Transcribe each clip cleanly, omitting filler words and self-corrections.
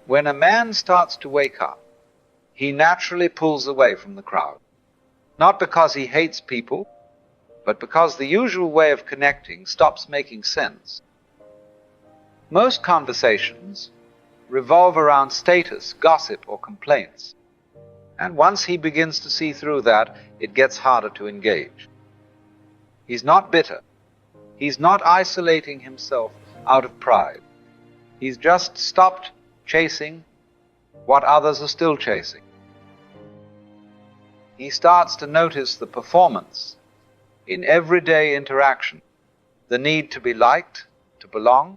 When a man starts to wake up, he naturally pulls away from the crowd. Not because he hates people, but because the usual way of connecting stops making sense. Most conversations revolve around status, gossip, or complaints. And once he begins to see through that, it gets harder to engage. He's not bitter. He's not isolating himself out of pride. He's just stopped chasing what others are still chasing. He starts to notice the performance in everyday interaction, the need to be liked, to belong,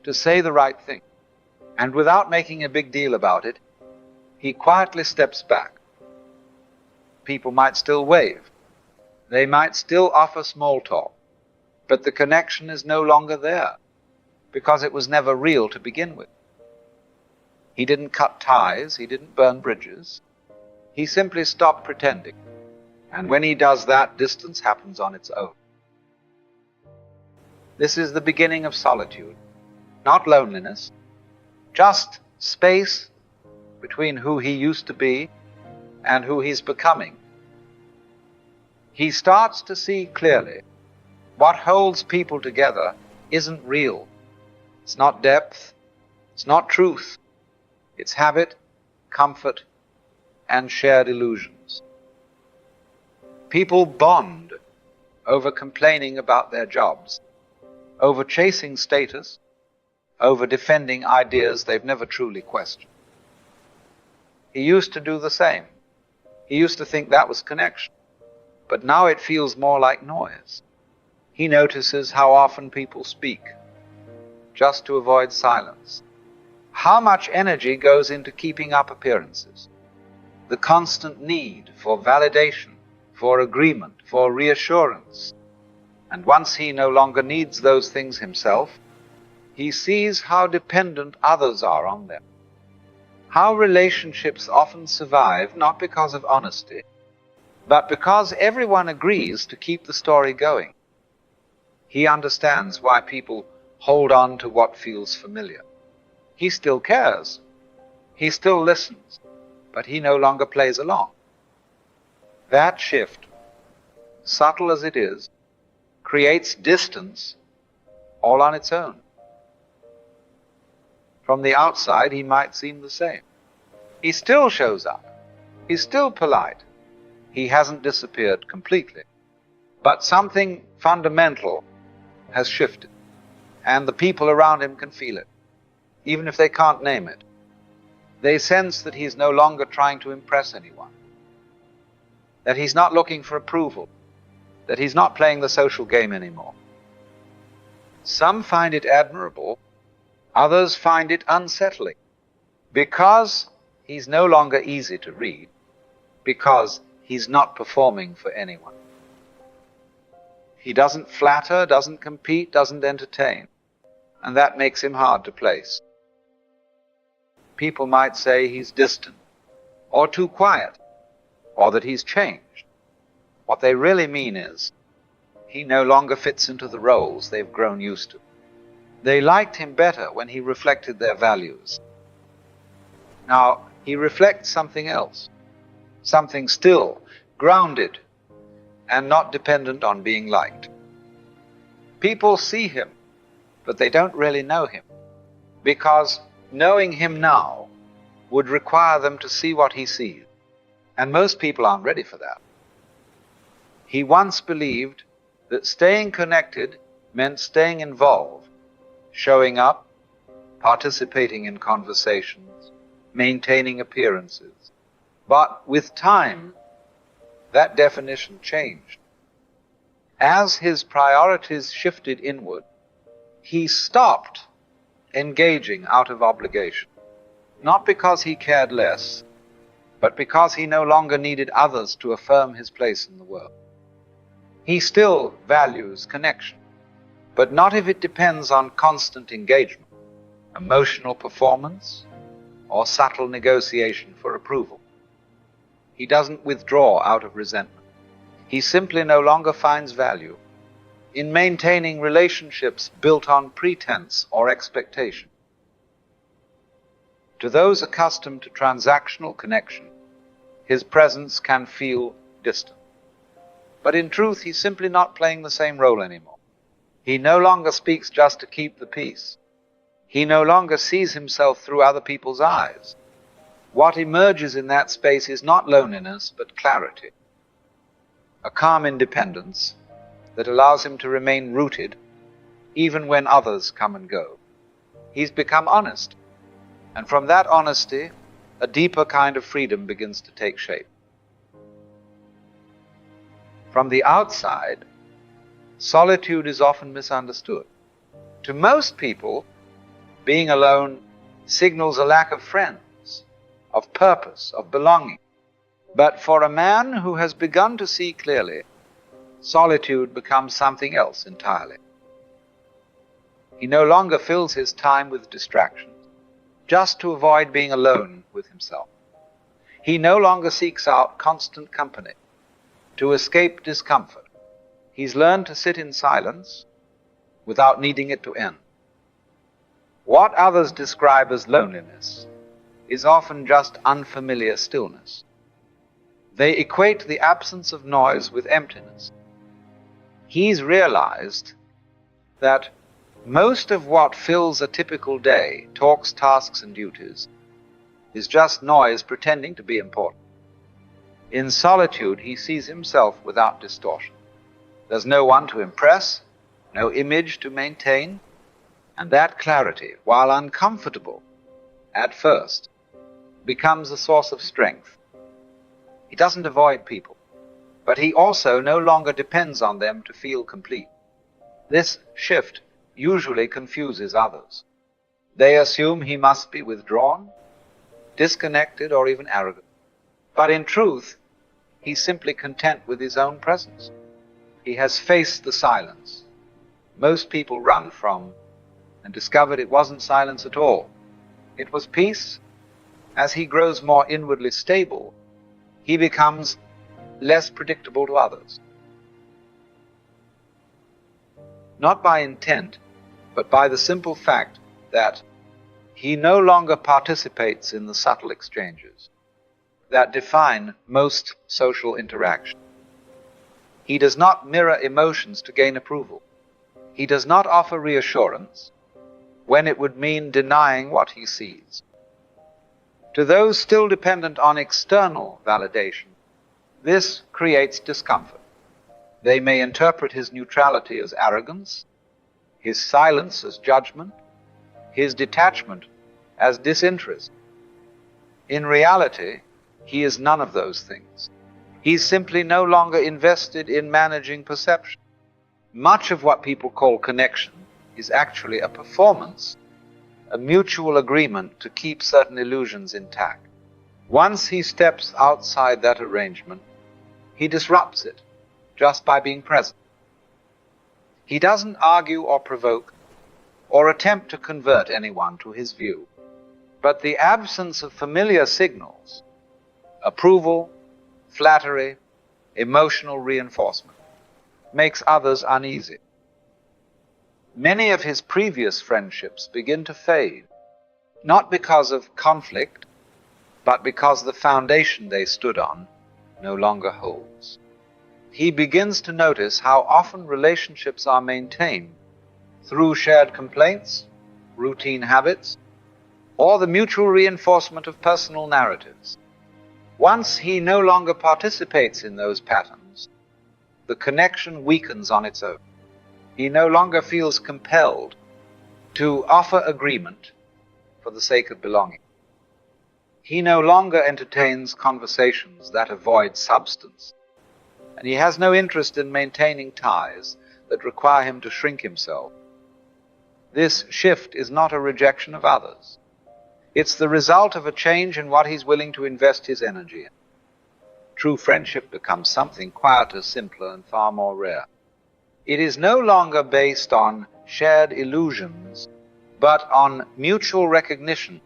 to say the right thing. And without making a big deal about it, he quietly steps back. People might still wave. They might still offer small talk. But the connection is no longer there, because it was never real to begin with. He didn't cut ties, he didn't burn bridges. He simply stopped pretending. And when he does that, distance happens on its own. This is the beginning of solitude, not loneliness, just space between who he used to be and who he's becoming. He starts to see clearly what holds people together isn't real. It's not depth, it's not truth. It's habit, comfort, and shared illusions. People bond over complaining about their jobs, over chasing status, over defending ideas they've never truly questioned. He used to do the same. He used to think that was connection. But now it feels more like noise. He notices how often people speak, just to avoid silence. How much energy goes into keeping up appearances. The constant need for validation, for agreement, for reassurance. And once he no longer needs those things himself, he sees how dependent others are on them. How relationships often survive not because of honesty, but because everyone agrees to keep the story going. He understands why people hold on to what feels familiar. He still cares. He still listens, but he no longer plays along. That shift, subtle as it is, creates distance all on its own. From the outside, he might seem the same. He still shows up. He's still polite. He hasn't disappeared completely. But something fundamental has shifted, and the people around him can feel it, even if they can't name it. They sense that he's no longer trying to impress anyone, that he's not looking for approval, that he's not playing the social game anymore. Some find it admirable, others find it unsettling, because he's no longer easy to read, because he's not performing for anyone. He doesn't flatter, doesn't compete, doesn't entertain, and that makes him hard to place. People might say he's distant, or too quiet, or that he's changed. What they really mean is, he no longer fits into the roles they've grown used to. They liked him better when he reflected their values. Now, he reflects something else, something still, grounded, and not dependent on being liked. People see him, but they don't really know him, because knowing him now would require them to see what he sees, and most people aren't ready for that. He once believed that staying connected meant staying involved, showing up, participating in conversations, maintaining appearances. But with time, that definition changed. As his priorities shifted inward, he stopped engaging out of obligation, not because he cared less, but because he no longer needed others to affirm his place in the world. He still values connection, but not if it depends on constant engagement, emotional performance, or subtle negotiation for approval. He doesn't withdraw out of resentment. He simply no longer finds value in maintaining relationships built on pretense or expectation. To those accustomed to transactional connection, his presence can feel distant. But in truth, he's simply not playing the same role anymore. He no longer speaks just to keep the peace. He no longer sees himself through other people's eyes. What emerges in that space is not loneliness, but clarity. A calm independence that allows him to remain rooted even when others come and go. He's become honest, and from that honesty, a deeper kind of freedom begins to take shape. From the outside, solitude is often misunderstood. To most people, being alone signals a lack of friends, of purpose, of belonging. But for a man who has begun to see clearly, solitude becomes something else entirely. He no longer fills his time with distractions, just to avoid being alone with himself. He no longer seeks out constant company, to escape discomfort. He's learned to sit in silence without needing it to end. What others describe as loneliness is often just unfamiliar stillness. They equate the absence of noise with emptiness. He's realized that most of what fills a typical day, talks, tasks, and duties, is just noise pretending to be important. In solitude, he sees himself without distortion. There's no one to impress, no image to maintain, and that clarity, while uncomfortable at first, becomes a source of strength. He doesn't avoid people, but he also no longer depends on them to feel complete. This shift usually confuses others. They assume he must be withdrawn, disconnected, or even arrogant. But in truth, he's simply content with his own presence. He has faced the silence most people run from and discovered it wasn't silence at all. It was peace. As he grows more inwardly stable, he becomes less predictable to others. Not by intent, but by the simple fact that he no longer participates in the subtle exchanges that define most social interaction. He does not mirror emotions to gain approval. He does not offer reassurance when it would mean denying what he sees. To those still dependent on external validation, this creates discomfort. They may interpret his neutrality as arrogance, his silence as judgment, his detachment as disinterest. In reality, he is none of those things. He's simply no longer invested in managing perception. Much of what people call connection is actually a performance, a mutual agreement to keep certain illusions intact. Once he steps outside that arrangement, he disrupts it just by being present. He doesn't argue or provoke or attempt to convert anyone to his view. But the absence of familiar signals, approval, flattery, emotional reinforcement, makes others uneasy. Many of his previous friendships begin to fade, not because of conflict, but because the foundation they stood on no longer holds. He begins to notice how often relationships are maintained through shared complaints, routine habits, or the mutual reinforcement of personal narratives. Once he no longer participates in those patterns, the connection weakens on its own. He no longer feels compelled to offer agreement for the sake of belonging. He no longer entertains conversations that avoid substance, and he has no interest in maintaining ties that require him to shrink himself. This shift is not a rejection of others. It's the result of a change in what he's willing to invest his energy in. True friendship becomes something quieter, simpler, and far more rare. It is no longer based on shared illusions, but on mutual recognition.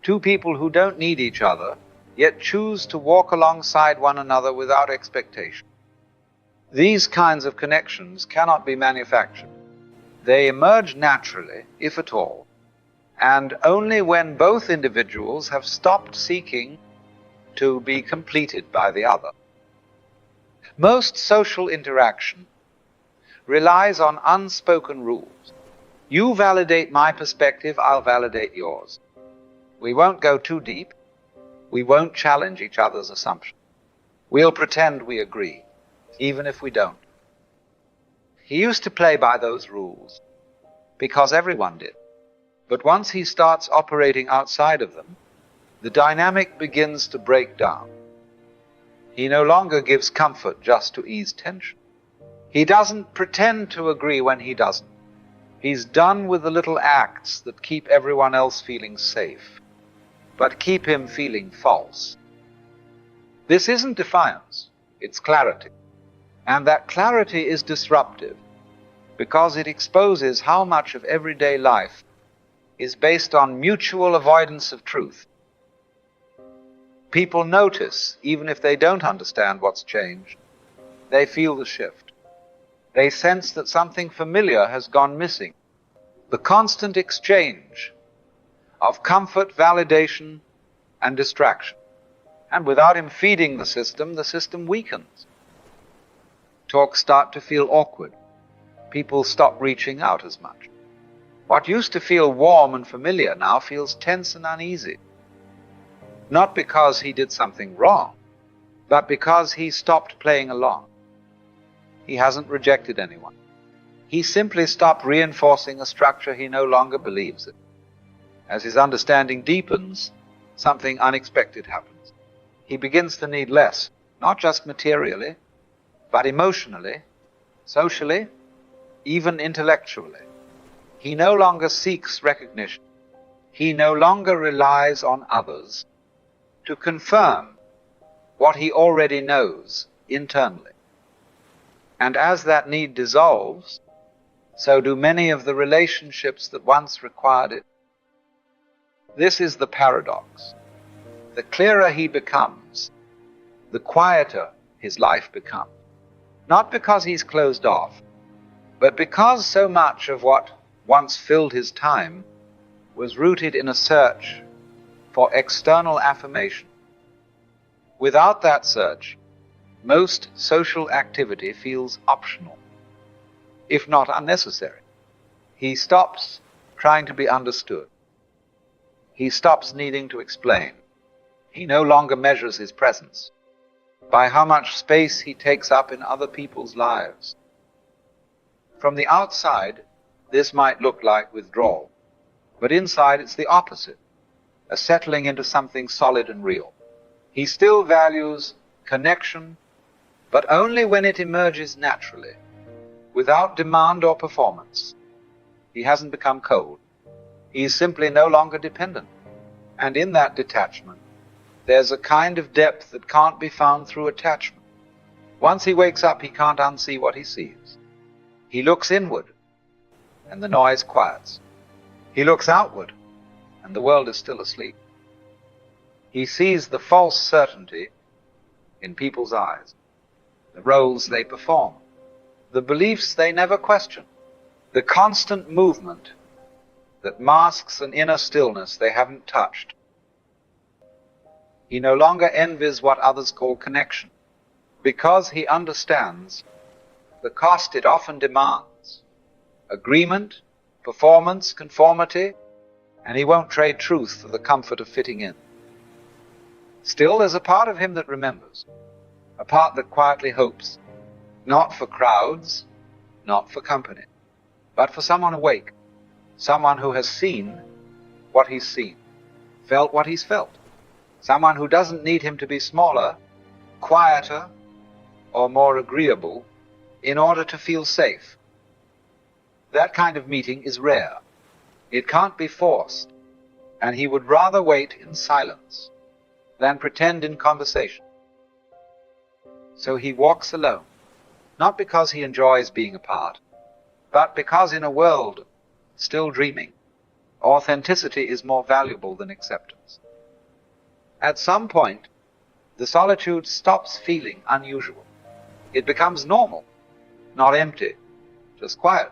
Two people who don't need each other, yet choose to walk alongside one another without expectation. These kinds of connections cannot be manufactured. They emerge naturally, if at all, and only when both individuals have stopped seeking to be completed by the other. Most social interaction relies on unspoken rules. You validate my perspective, I'll validate yours. We won't go too deep. We won't challenge each other's assumptions. We'll pretend we agree, even if we don't. He used to play by those rules because everyone did. But once he starts operating outside of them, the dynamic begins to break down. He no longer gives comfort just to ease tension. He doesn't pretend to agree when he doesn't. He's done with the little acts that keep everyone else feeling safe, but keep him feeling false. This isn't defiance, it's clarity. And that clarity is disruptive because it exposes how much of everyday life is based on mutual avoidance of truth. People notice, even if they don't understand what's changed. They feel the shift. They sense that something familiar has gone missing. The constant exchange of comfort, validation, and distraction. And without him feeding the system weakens. Talks start to feel awkward. People stop reaching out as much. What used to feel warm and familiar now feels tense and uneasy. Not because he did something wrong, but because he stopped playing along. He hasn't rejected anyone. He simply stopped reinforcing a structure he no longer believes in. As his understanding deepens, something unexpected happens. He begins to need less, not just materially, but emotionally, socially, even intellectually. He no longer seeks recognition. He no longer relies on others to confirm what he already knows internally. And as that need dissolves, so do many of the relationships that once required it. This is the paradox. The clearer he becomes, the quieter his life becomes. Not because he's closed off, but because so much of what once filled his time was rooted in a search for external affirmation. Without that search, most social activity feels optional, if not unnecessary. He stops trying to be understood. He stops needing to explain. He no longer measures his presence by how much space he takes up in other people's lives. From the outside, this might look like withdrawal, but inside it's the opposite, a settling into something solid and real. He still values connection, but only when it emerges naturally, without demand or performance. He hasn't become cold. He is simply no longer dependent. And in that detachment, there's a kind of depth that can't be found through attachment. Once he wakes up, he can't unsee what he sees. He looks inward, and the noise quiets. He looks outward, and the world is still asleep. He sees the false certainty in people's eyes, the roles they perform, the beliefs they never question, the constant movement that masks an inner stillness they haven't touched. He no longer envies what others call connection, because he understands the cost it often demands: agreement, performance, conformity, and he won't trade truth for the comfort of fitting in. Still, there's a part of him that remembers, a part that quietly hopes, not for crowds, not for company, but for someone awake, someone who has seen what he's seen, felt what he's felt, someone who doesn't need him to be smaller, quieter, or more agreeable in order to feel safe. That kind of meeting is rare. It can't be forced, and he would rather wait in silence than pretend in conversation. So he walks alone, not because he enjoys being apart, but because in a world still dreaming, authenticity is more valuable than acceptance. At some point, the solitude stops feeling unusual. It becomes normal, not empty, just quiet.